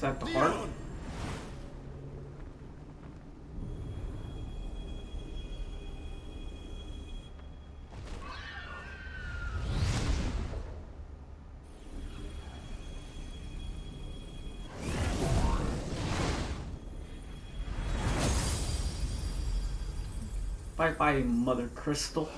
that the heart? Bye bye, Mother Crystal.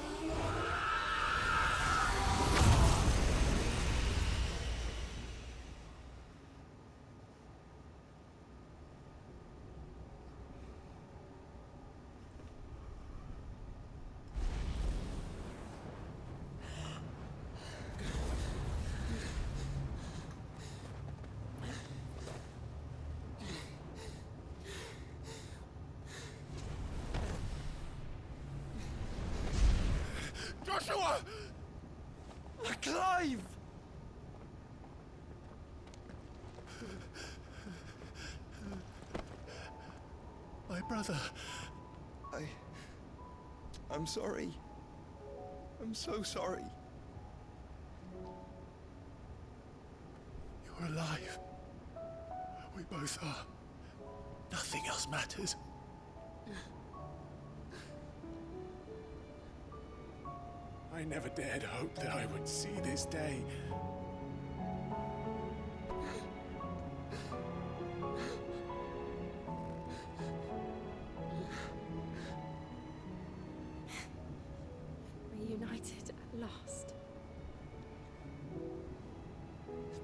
Joshua! Clive! My brother. I'm sorry. I'm so sorry. You're alive. We both are. Nothing else matters. I never dared hope that I would see this day. Reunited at last.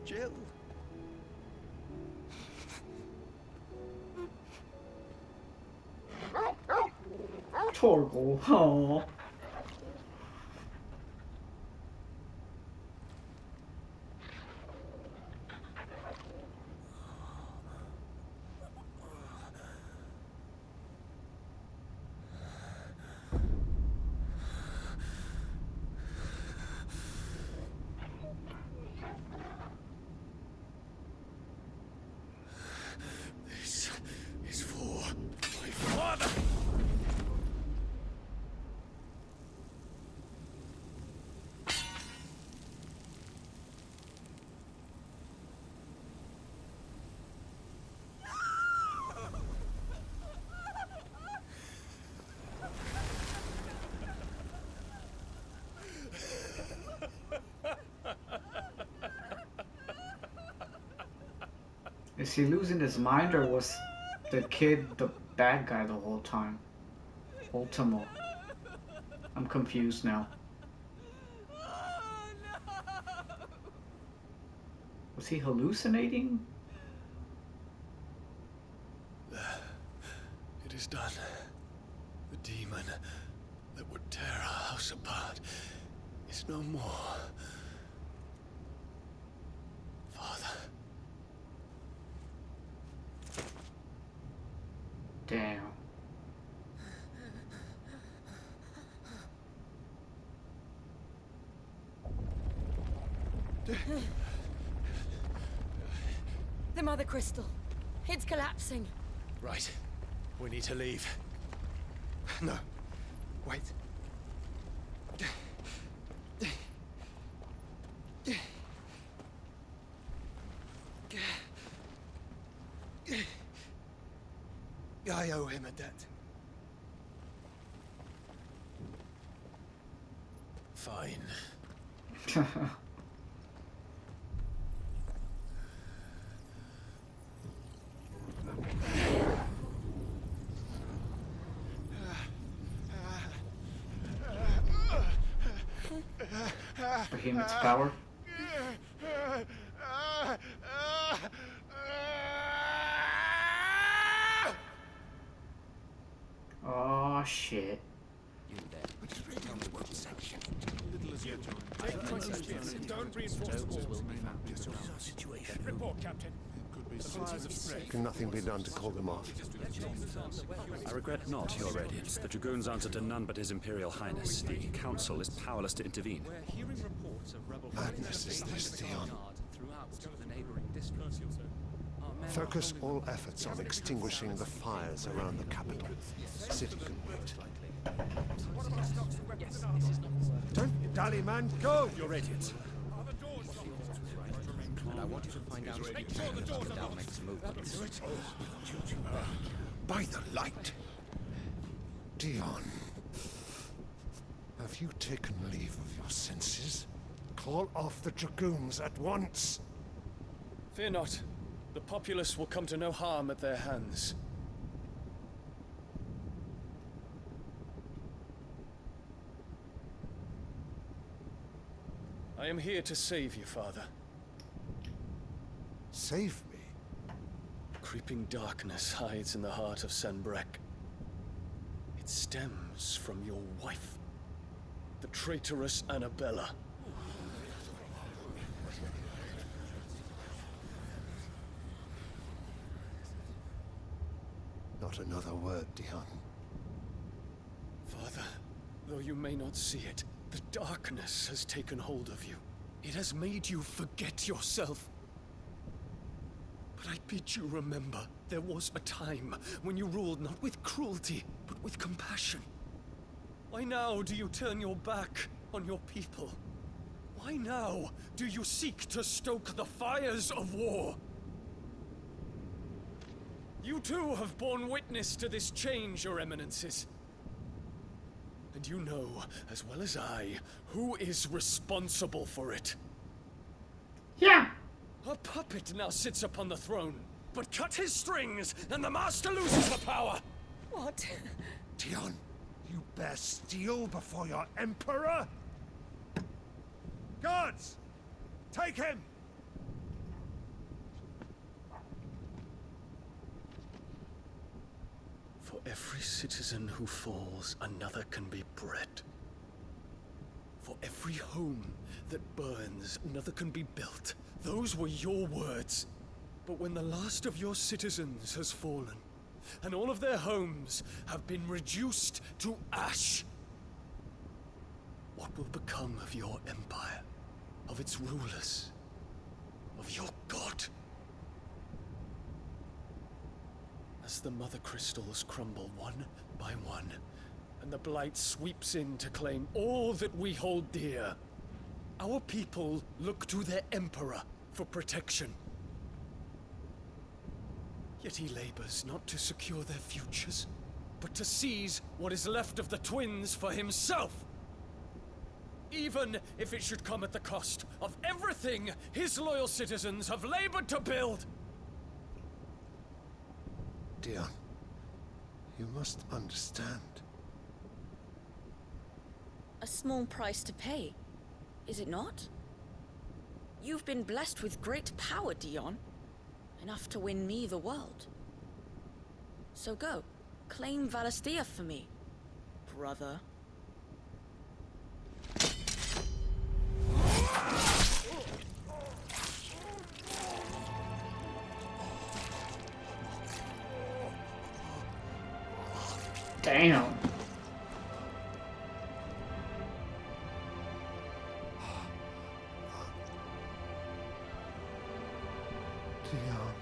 Jill. Torgal. Aww. This is for my father. Is he losing his mind, or was the kid the bad guy the whole time? Ultimo. I'm confused now. Was he hallucinating? It is done. The demon that would tear our house apart is no more. Father. Damn. The Mother Crystal. It's collapsing. Right. We need to leave. No. Wait. I owe him a debt. Fine. Behemoth's power. Oh shit. Don't reinforce walls. Report, Captain. Can nothing be done to call them off? I regret not, Your Radiance. The Dragoons answer to none but His Imperial Highness. The Council is powerless to intervene. Madness is this, Theon. Focus all efforts on extinguishing the fires around the capital. City can wait. Don't dally, man. Go! Your Radiance. I want you to find out if Adele makes movements. By the light! Dion, have you taken leave of your senses? Call off the dragoons at once! Fear not. The populace will come to no harm at their hands. I am here to save you, Father. Save me? Creeping darkness hides in the heart of Sanbreque. It stems from your wife, the traitorous Annabella. Not another word, Dion. Father, though you may not see it, the darkness has taken hold of you. It has made you forget yourself. But I bid you remember, there was a time when you ruled not with cruelty, but with compassion. Why now do you turn your back on your people? Why now do you seek to stoke the fires of war? You too have borne witness to this change, Your Eminences. And you know, as well as I, who is responsible for it. Yeah. A puppet now sits upon the throne, but cut his strings, and the master loses the power! What? Dion, you bear steel before your emperor? Guards! Take him! For every citizen who falls, another can be bred. For every home that burns, another can be built. Those were your words. But when the last of your citizens has fallen, and all of their homes have been reduced to ash, what will become of your empire, of its rulers, of your god? As the mother crystals crumble one by one, and the blight sweeps in to claim all that we hold dear, our people look to their emperor for protection. Yet he labors not to secure their futures, but to seize what is left of the twins for himself. Even if it should come at the cost of everything his loyal citizens have labored to build. Dion, you must understand. A small price to pay, is it not? You've been blessed with great power, Dion. Enough to win me the world. So go, claim Valisthea for me, brother. Damn. Dion.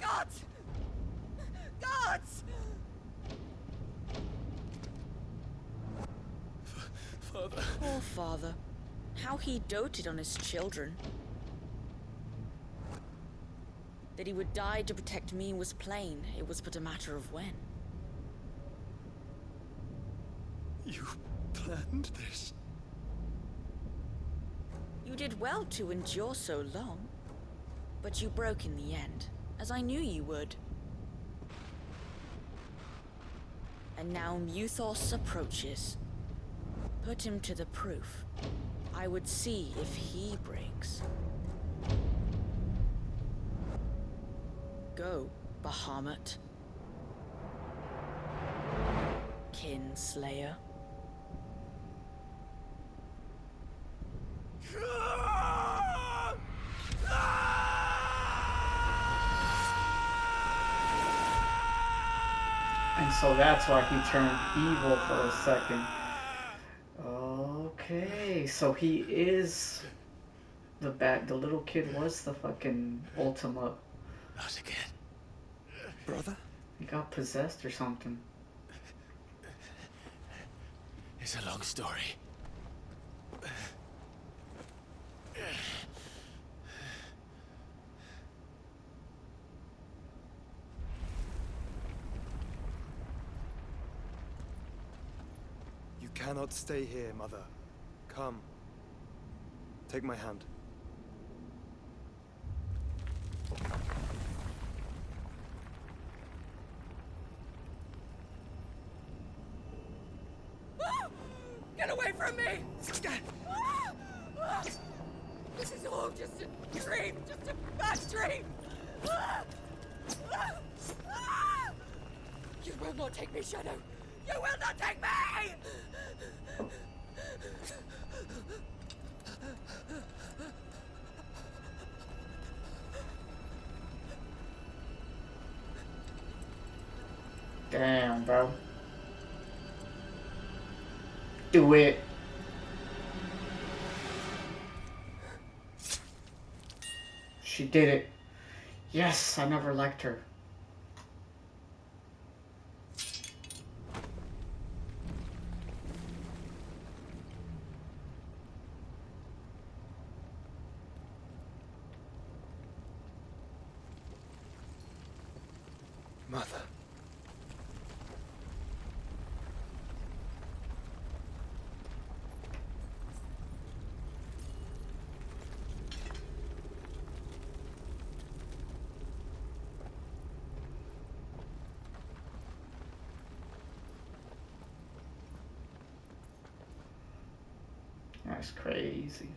Gods! Gods! Father. Poor father. How he doted on his children. That he would die to protect me was plain. It was but a matter of when. You planned this? You did well to endure so long. But you broke in the end, as I knew you would. And now Muthos approaches. Put him to the proof. I would see if he breaks. Go, Bahamut. Kinslayer. And so that's why he turned evil for a second. Okay, so he is the little kid was the fucking Ultima. Not again. Brother? He got possessed or something. It's a long story. You cannot stay here, Mother. Come. Take my hand. Get away from me! This is all just a dream, just a bad dream! You will not take me, Shadow! You will not take me! Damn, bro. Do it. She did it. Yes, I never liked her. Mother. That's crazy.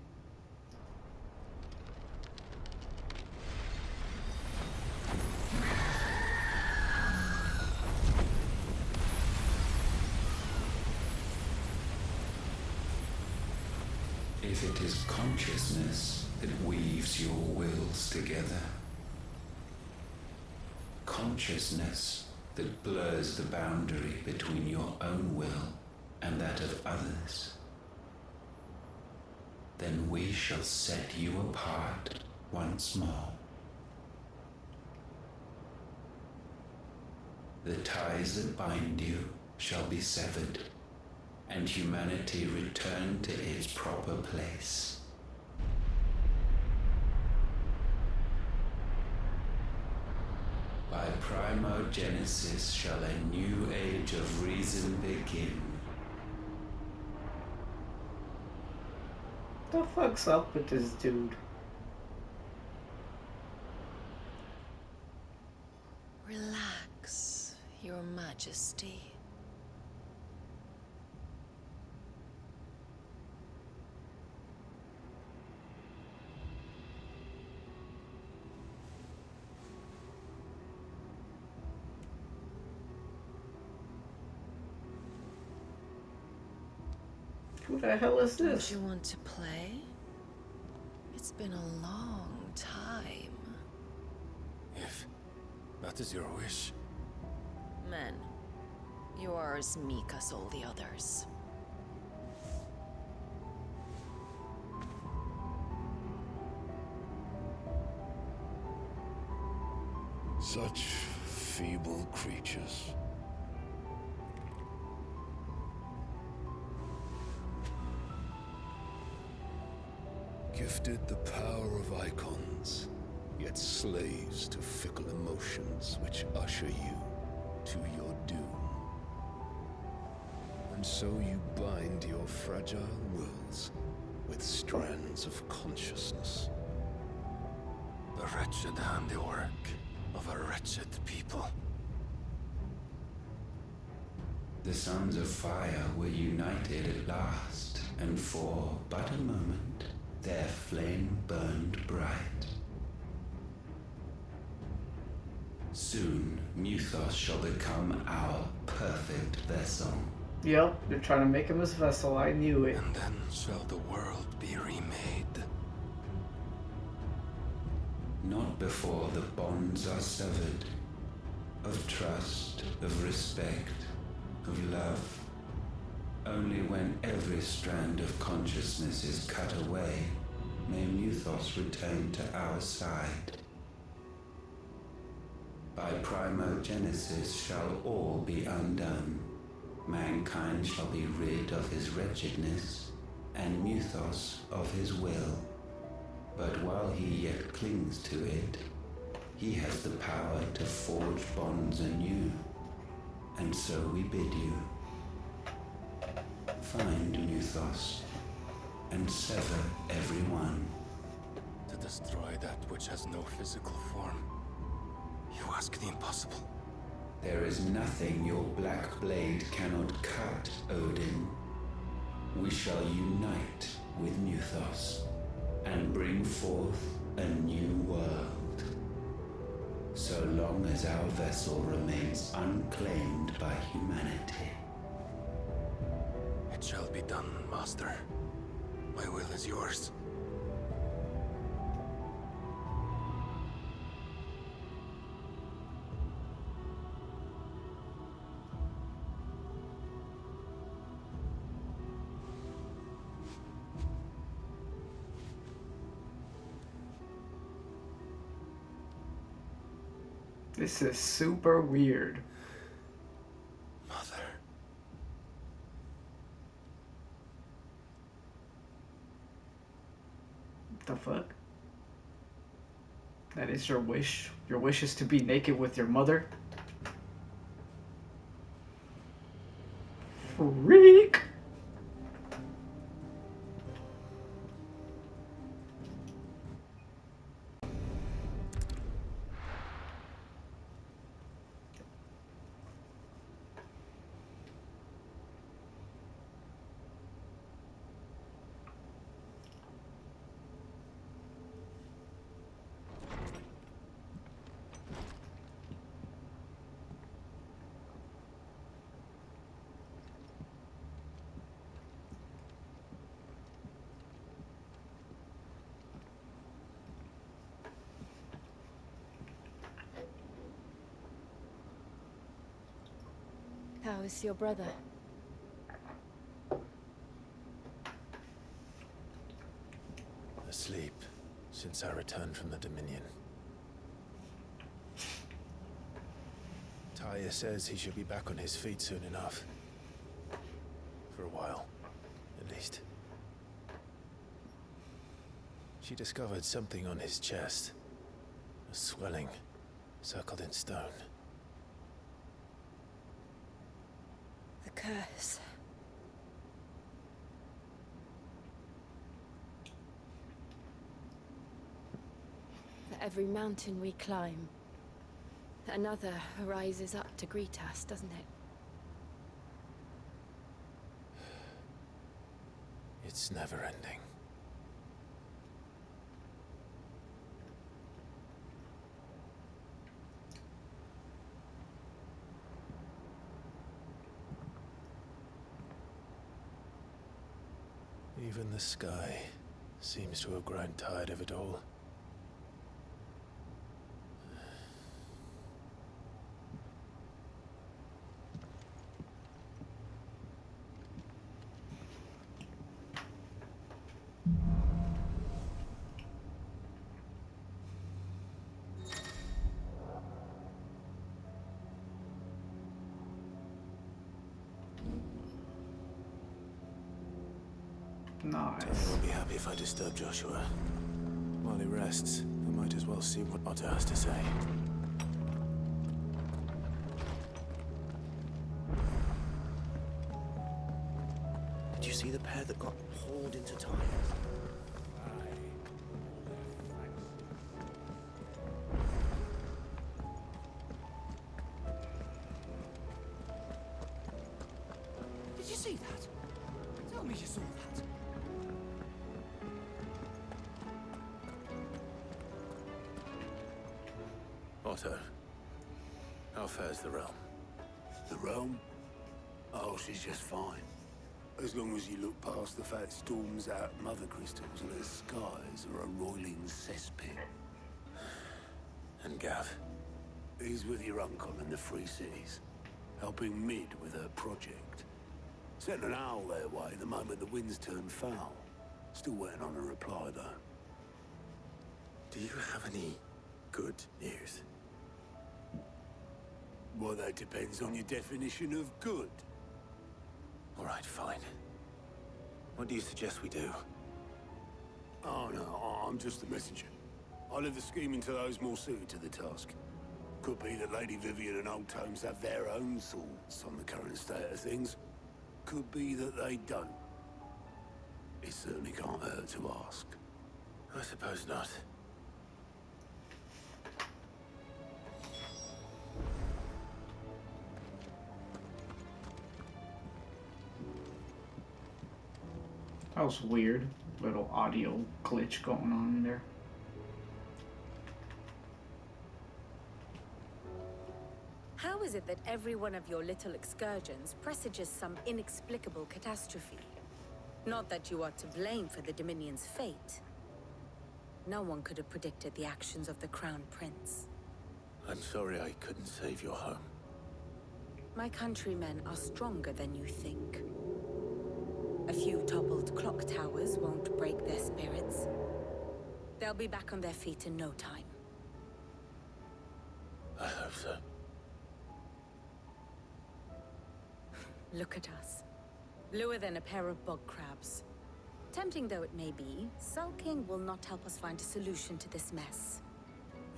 If it is consciousness that weaves your wills together, consciousness that blurs the boundary between your own will and that of others, then we shall set you apart once more. The ties that bind you shall be severed, and humanity return to its proper place. By primogenesis shall a new age of reason begin. What the fuck's up with this dude? Relax, Your Majesty. Who the hell is this? Don't you want to play? It's been a long time. If that is your wish. Men, you are as meek as all the others. Such feeble creatures. Gifted the power of icons, yet slaves to fickle emotions which usher you to your doom. And so you bind your fragile wills with strands of consciousness. The wretched handiwork of a wretched people. The sons of fire were united at last, and for but a moment their flame burned bright. Soon, Muthos shall become our perfect vessel. Yep, they're trying to make him his vessel, I knew it. And then shall the world be remade. Not before the bonds are severed, of trust, of respect, of love. Only when every strand of consciousness is cut away may Muthos return to our side. By primogenesis shall all be undone. Mankind shall be rid of his wretchedness, and Muthos of his will. But while he yet clings to it, he has the power to forge bonds anew. And so we bid you. Find Muthos, and sever everyone. To destroy that which has no physical form. You ask the impossible. There is nothing your black blade cannot cut, Odin. We shall unite with Muthos, and bring forth a new world. So long as our vessel remains unclaimed by humanity. It shall be done, Master. My will is yours. This is super weird. Mother. What the fuck? That is your wish? Your wish is to be naked with your mother? Freak! How is your brother? Asleep, since I returned from the Dominion. Taya says he should be back on his feet soon enough. For a while, at least. She discovered something on his chest. A swelling, circled in stone. The curse. For every mountain we climb, another rises up to greet us, doesn't it? It's never ending. Even the sky seems to have grown tired of it all. Nice. I won't be happy if I disturb Joshua. While he rests, I might as well see what Otter has to say. Did you see the pair that got hauled into time? Did you see that? Tell me you saw that. Otto, how fares the realm? The realm? Oh, she's just fine. As long as you look past the fat storms out mother crystals and the skies are a roiling cesspit. And Gav? He's with your uncle in the Free Cities, helping Mid with her project. Sent an owl their way the moment the winds turned foul. Still waiting on a reply, though. Do you have any good news? Well, that depends on your definition of good. All right, fine. What do you suggest we do? Oh, no, I'm just the messenger. I leave the scheming to those more suited to the task. Could be that Lady Vivian and Old Tomes have their own thoughts on the current state of things. Could be that they don't. It certainly can't hurt to ask. I suppose not. That was weird. Little audio glitch going on in there. How is it that every one of your little excursions presages some inexplicable catastrophe? Not that you are to blame for the Dominion's fate. No one could have predicted the actions of the Crown Prince. I'm sorry I couldn't save your home. My countrymen are stronger than you think. A few toppled clock towers won't break their spirits. They'll be back on their feet in no time. I hope so. Look at us. Bluer than a pair of bog crabs. Tempting though it may be, sulking will not help us find a solution to this mess.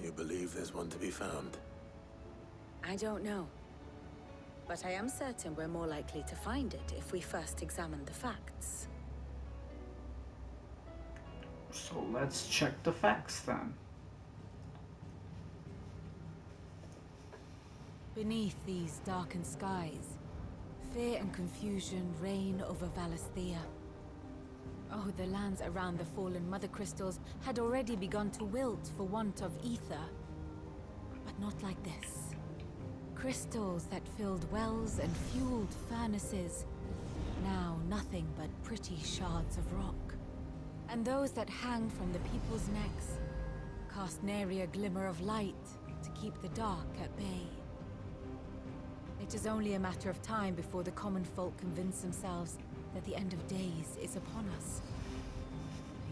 You believe there's one to be found? I don't know. But I am certain we're more likely to find it if we first examine the facts. So let's check the facts then. Beneath these darkened skies, fear and confusion reign over Valisthea. Oh, the lands around the fallen Mother Crystals had already begun to wilt for want of ether. But not like this. Crystals that filled wells and fueled furnaces, now nothing but pretty shards of rock. And those that hang from the people's necks cast nary a glimmer of light to keep the dark at bay. It is only a matter of time before the common folk convince themselves that the end of days is upon us.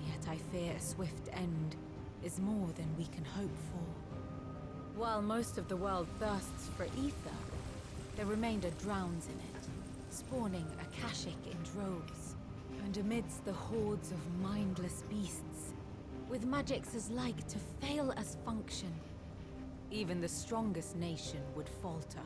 Yet I fear a swift end is more than we can hope for. While most of the world thirsts for ether, the remainder drowns in it, spawning Akashic in droves. And amidst the hordes of mindless beasts, with magics as like to fail as function, even the strongest nation would falter.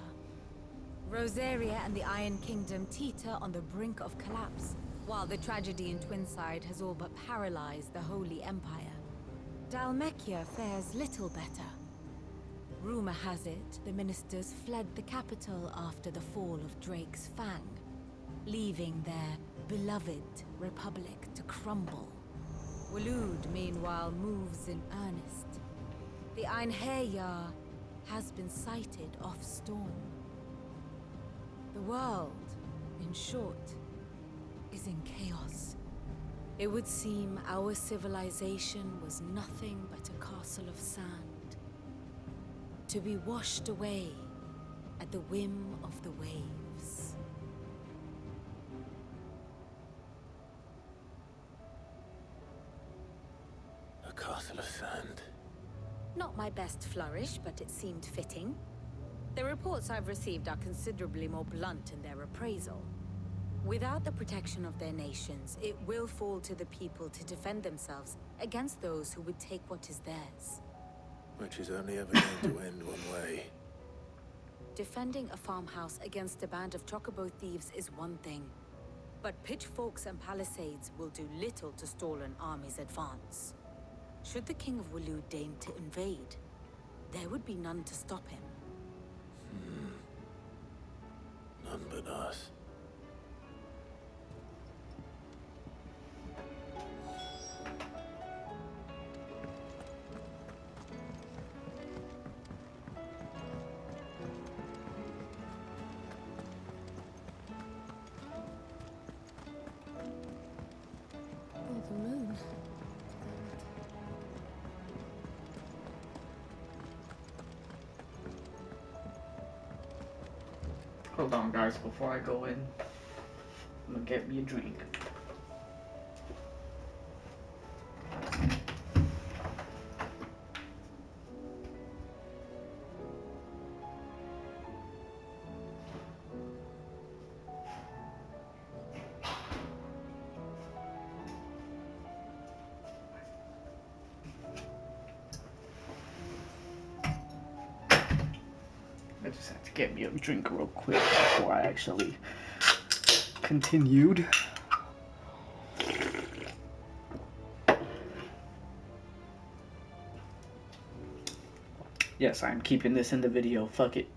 Rosaria and the Iron Kingdom teeter on the brink of collapse, while the tragedy in Twinside has all but paralyzed the Holy Empire. Dalmekia fares little better. Rumor has it the ministers fled the capital after the fall of Drake's Fang, leaving their beloved republic to crumble. Waloed, meanwhile, moves in earnest. The Einherjar has been sighted off Storm. The world, in short, is in chaos. It would seem our civilization was nothing but a castle of sand, to be washed away at the whim of the waves. A castle of sand. Not my best flourish, but it seemed fitting. The reports I've received are considerably more blunt in their appraisal. Without the protection of their nations, it will fall to the people to defend themselves against those who would take what is theirs. Which is only ever going to end one way. Defending a farmhouse against a band of chocobo thieves is one thing, but pitchforks and palisades will do little to stall an army's advance. Should the King of Waloed deign to invade, there would be none to stop him. None but us. Oh, the moon. Hold on, guys, before I go in. I'm gonna get me a drink. I just had to get me a drink real quick before I actually continued. Yes, I'm keeping this in the video. Fuck it.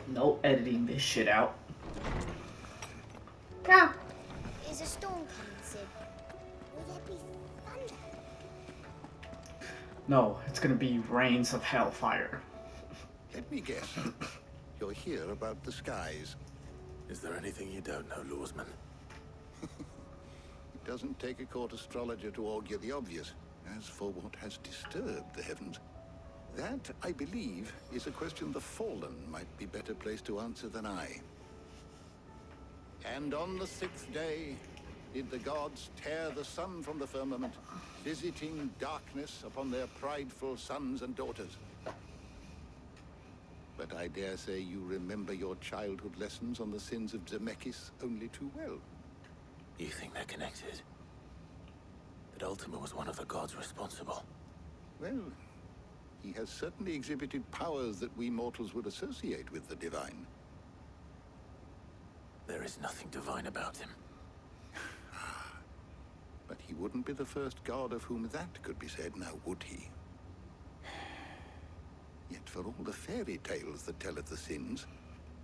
No editing this shit out. Yeah. Is a storm coming, Sid? Will there be thunder? No, it's gonna be rains of hellfire. Let me guess. You're here about the skies. Is there anything you don't know, Lawsman? It doesn't take a court astrologer to augur the obvious. As for what has disturbed the heavens, that, I believe, is a question the Fallen might be better placed to answer than I. And on the 6th day, did the gods tear the sun from the firmament, visiting darkness upon their prideful sons and daughters. But I dare say you remember your childhood lessons on the sins of Zemeckis only too well. You think they're connected? That Ultima was one of the gods responsible? Well, he has certainly exhibited powers that we mortals would associate with the divine. There is nothing divine about him. But he wouldn't be the first god of whom that could be said, now would he? Yet for all the fairy tales that tell of the sins,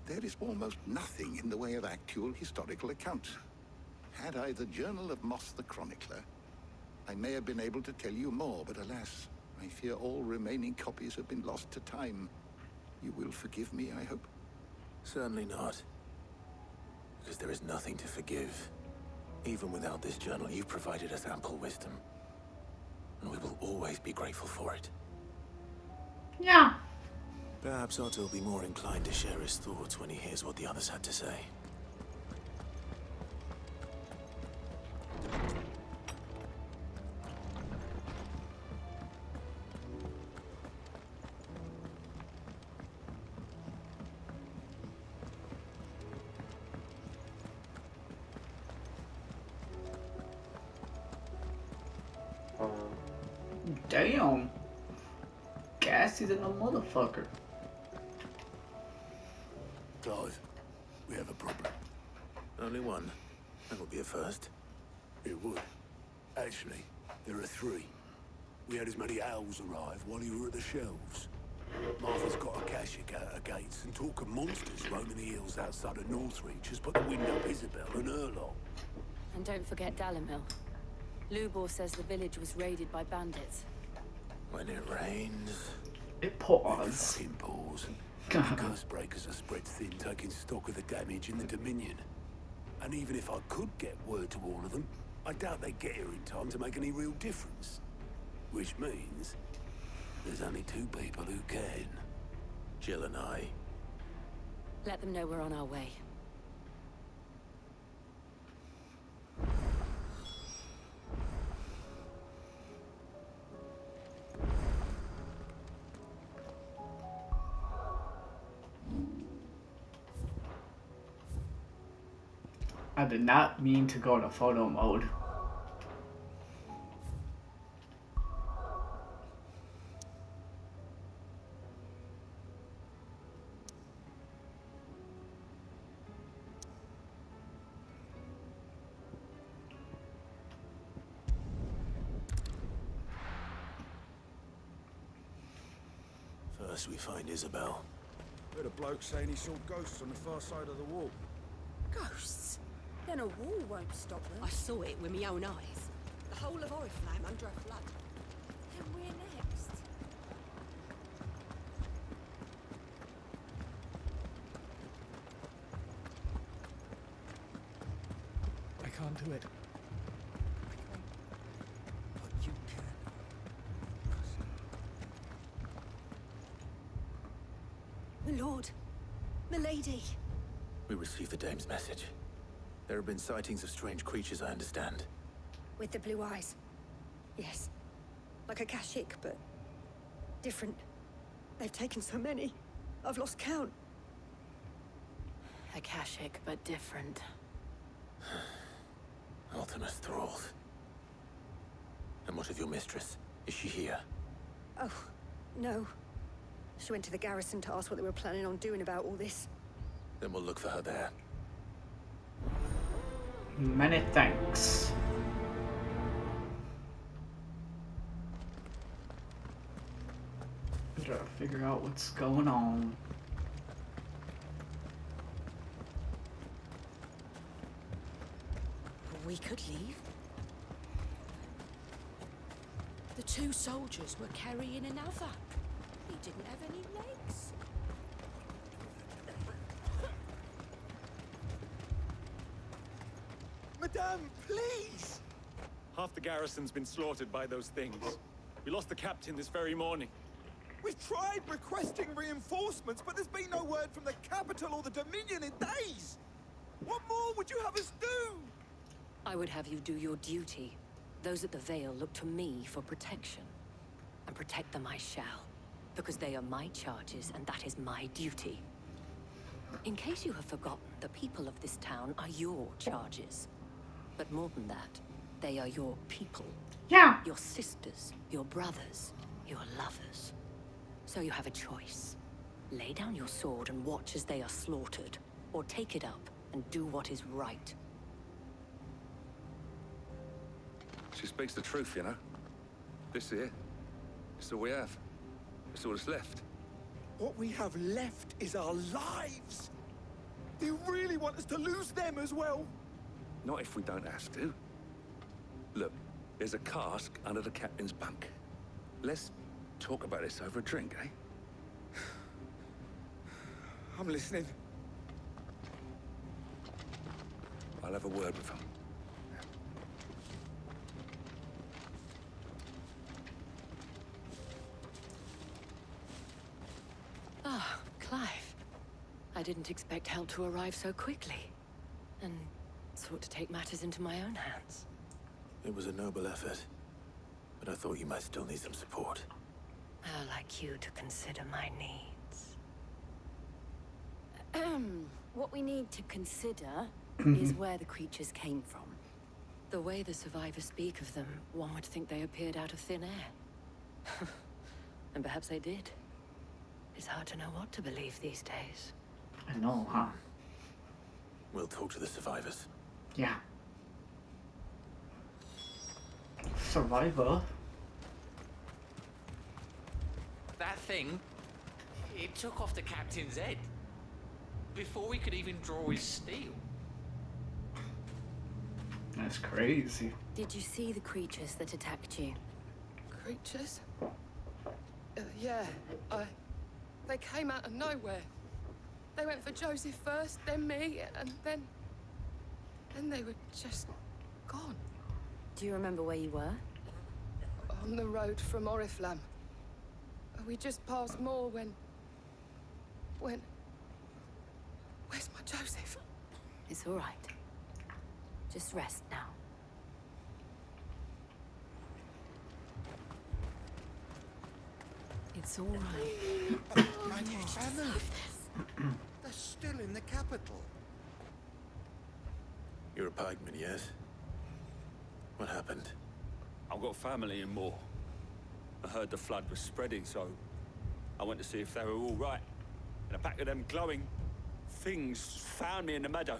there is almost nothing in the way of actual historical accounts. Had I the Journal of Moss the Chronicler, I may have been able to tell you more, but alas, I fear all remaining copies have been lost to time. You will forgive me, I hope? Certainly not. Because there is nothing to forgive. Even without this journal, you've provided us ample wisdom. And we will always be grateful for it. Yeah. Perhaps Otto will be more inclined to share his thoughts when he hears what the others had to say. Damn. Gassy than a motherfucker. Clive, we have a problem. Only one. That would be a first. It would. Actually, there are 3. We had as many owls arrive while you were at the shelves. Martha's got a Kashik out her gates, and talk of monsters roaming the hills outside of Northreach has put the wind up Isabel and her lot. And don't forget Dalimil. Lubor says the village was raided by bandits. When it rains... It pours. It fucking pours. The curse breakers are spread thin, taking stock of the damage in the Dominion. And even if I could get word to all of them, I doubt they'd get here in time to make any real difference. Which means there's only 2 people who can. Jill and I. Let them know we're on our way. I did not mean to go to photo mode. First we find Isabel. Heard a bloke saying he saw ghosts on the far side of the wall. Ghosts? Then a wall won't stop them. I saw it with my own eyes. The whole of Oriflamme under a flood. Then we're next. I can't do it. But you can. My lord. My lady. We received the dame's message. There have been sightings of strange creatures, I understand. With the blue eyes. Yes. Like a Kashik, but different. They've taken so many. I've lost count. Akashic, but different. Ultima's thralls. And what of your mistress? Is she here? Oh, no. She went to the garrison to ask what they were planning on doing about all this. Then we'll look for her there. Many thanks. Try to figure out what's going on. We could leave. The two soldiers were carrying another. He didn't have any legs. Madame, please! Half the garrison's been slaughtered by those things. We lost the captain this very morning. We've tried requesting reinforcements, but there's been no word from the capital or the Dominion in days! What more would you have us do? I would have you do your duty. Those at the Vale look to me for protection. And protect them I shall. Because they are my charges, and that is my duty. In case you have forgotten, the people of this town are your charges. But more than that, they are your people. Yeah. Your sisters, your brothers, your lovers. So you have a choice. Lay down your sword and watch as they are slaughtered, or take it up and do what is right. She speaks the truth, you know. This here, it's all we have. It's all that's left. What we have left is our lives! Do you really want us to lose them as well? Not if we don't have to. Look, there's a cask under the captain's bunk. Let's talk about this over a drink, eh? I'm listening. I'll have a word with him. Ah, Clive. I didn't expect help to arrive so quickly. And sought to take matters into my own hands. It was a noble effort, but I thought you might still need some support. How like you to consider my needs. What we need to consider is where the creatures came from. The way the survivors speak of them, one would think they appeared out of thin air. And perhaps they did. It's hard to know what to believe these days. I know, huh? We'll talk to the survivors. Yeah. Survivor? That thing, it took off the captain's head. Before we could even draw his steel. That's crazy. Did you see the creatures that attacked you? Creatures? Yeah, they came out of nowhere. They went for Joseph first, then me, and then they were just gone. Do you remember where you were? On the road from Oriflamme. We just passed Moor when... Where's my Joseph? It's all right. Just rest now. It's all right. My family. They're still in the capital. You're a pikeman, yes? What happened? I've got family in Moor. I heard the flood was spreading, so I went to see if they were all right. And a pack of them glowing things found me in the meadow.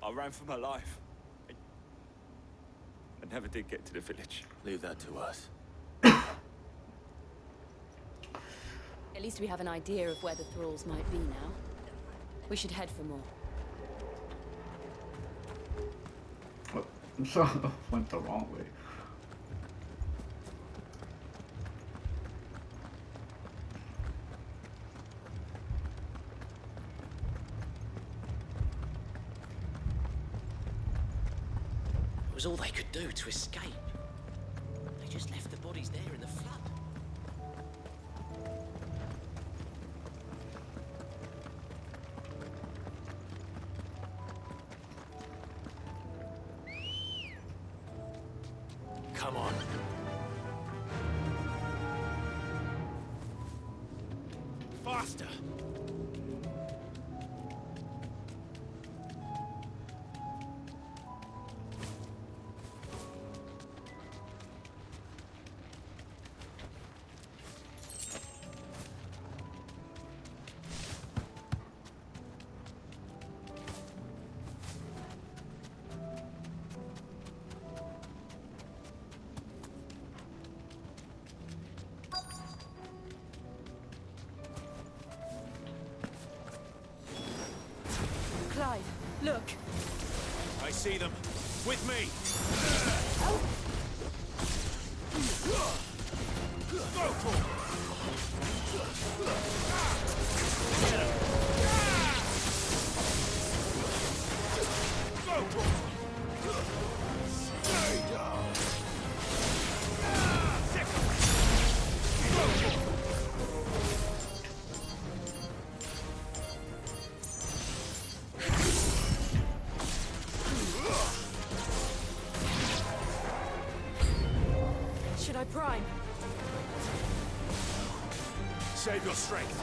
I ran for my life. I never did get to the village. Leave that to us. At least we have an idea of where the thralls might be now. We should head for more. Oh, I'm sorry, I went the wrong way. It was all they could do to escape. They just left the bodies there in the flood. Come on. Faster! Clive, look. I see them. With me! Go for it! Get him! Go for it! Stay down! Sick! Go for it! Should I prime? Save your strength.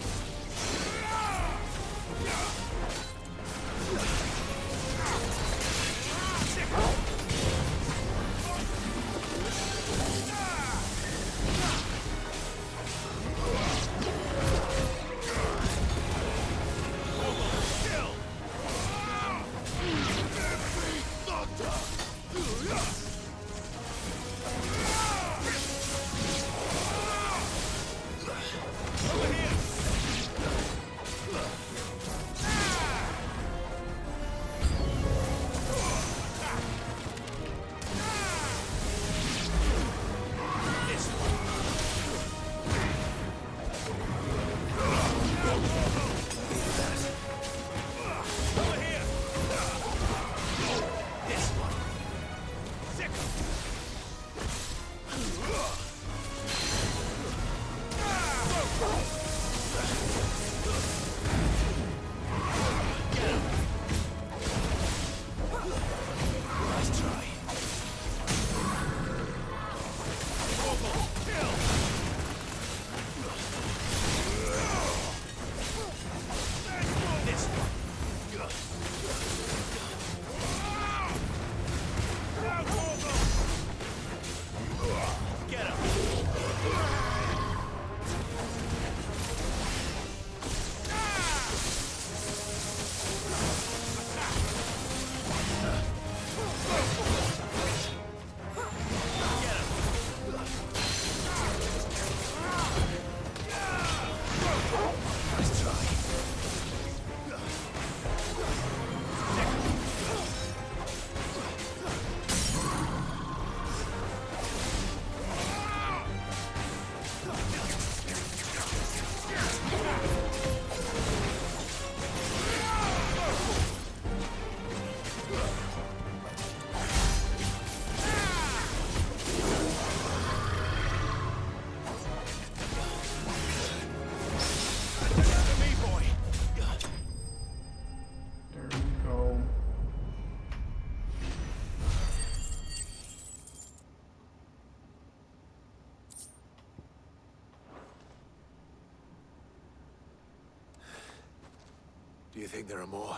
Do you think there are more?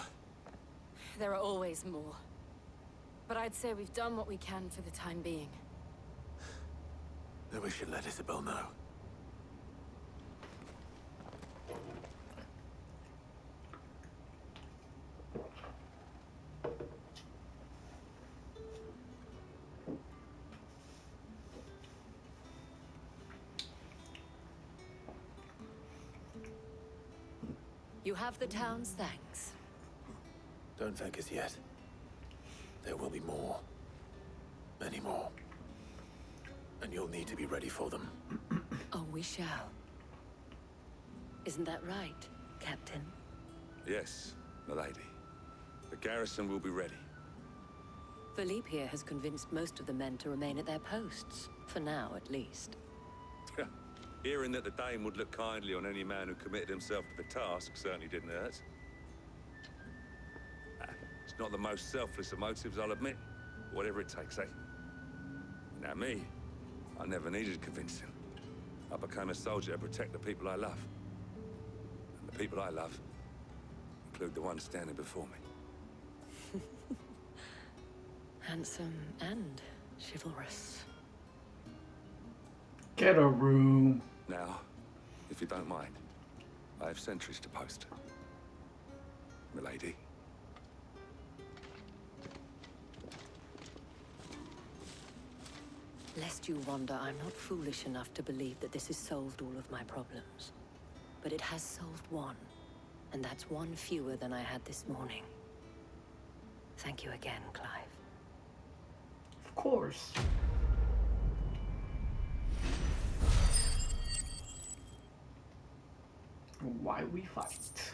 There are always more. But I'd say we've done what we can for the time being. Then we should let Isabel know. You have the town's thanks. Don't thank us yet. There will be more. Many more. And you'll need to be ready for them. Oh, we shall. Isn't that right, Captain? Yes, milady. The garrison will be ready. Philippe here has convinced most of the men to remain at their posts. For now, at least. Hearing that the Dane would look kindly on any man who committed himself to the task certainly didn't hurt. It's not the most selfless of motives, I'll admit. Whatever it takes, eh? Now me, I never needed convincing. I became a soldier to protect the people I love. And the people I love include the ones standing before me. Handsome and chivalrous. Get a room. Now, if you don't mind, I have sentries to post. Milady. Lest you wonder, I'm not foolish enough to believe that this has solved all of my problems. But it has solved one. And that's one fewer than I had this morning. Thank you again, Clive. Of course. Why we fight.